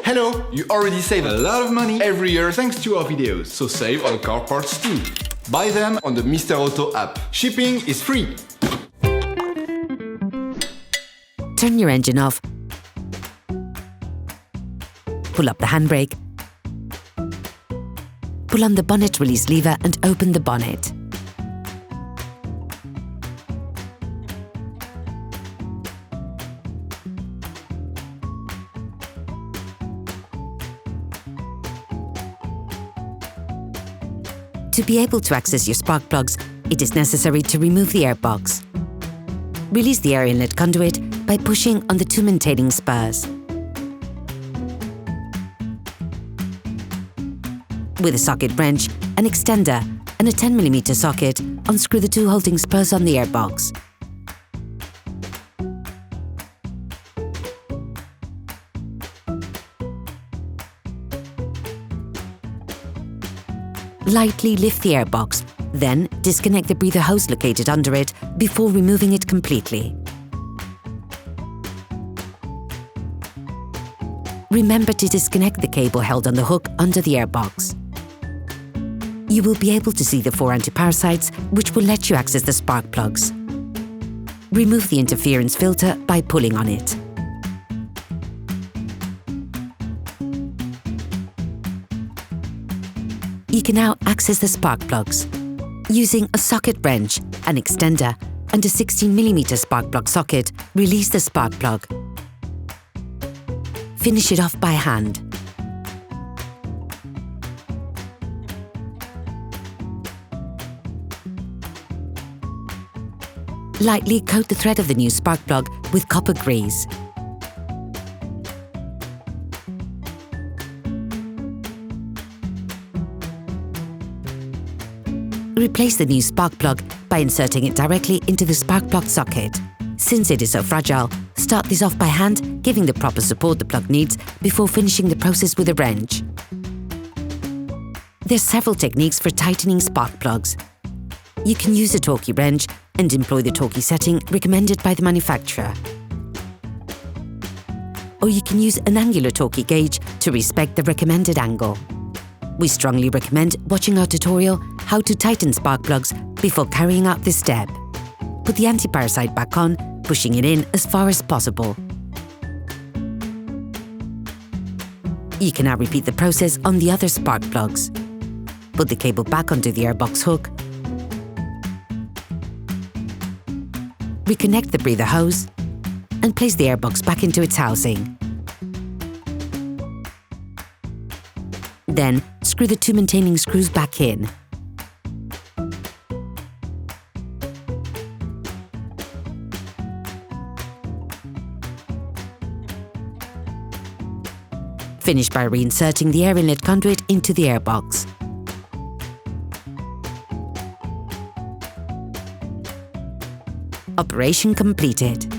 Hello! You already save a lot of money every year thanks to our videos, so save on car parts too. Buy them on the Mr. Auto app. Shipping is free. Turn your engine off. Pull up the handbrake. Pull on the bonnet release lever and open the bonnet. To be able to access your spark plugs, it is necessary to remove the airbox. Release the air inlet conduit by pushing on the two maintaining spurs. With a socket wrench, an extender and a 10mm socket, unscrew the two holding spurs on the airbox. Lightly lift the airbox, then disconnect the breather hose located under it before removing it completely. Remember to disconnect the cable held on the hook under the airbox. You will be able to see the 4 anti-parasites, which will let you access the spark plugs. Remove the interference filter by pulling on it. You can now access the spark plugs. Using a socket wrench, an extender and a 16mm spark plug socket, release the spark plug. Finish it off by hand. Lightly coat the thread of the new spark plug with copper grease. Replace the new spark plug by inserting it directly into the spark plug socket. Since it is so fragile, start this off by hand, giving the proper support the plug needs before finishing the process with a wrench. There are several techniques for tightening spark plugs. You can use a torquey wrench and employ the torquey setting recommended by the manufacturer. Or you can use an angular torquey gauge to respect the recommended angle. We strongly recommend watching our tutorial how to tighten spark plugs before carrying out this step. Put the anti-parasite back on, pushing it in as far as possible. You can now repeat the process on the other spark plugs. Put the cable back onto the airbox hook. Reconnect the breather hose and place the airbox back into its housing. Then, screw the two maintaining screws back in. Finish by reinserting the air inlet conduit into the airbox. Operation completed.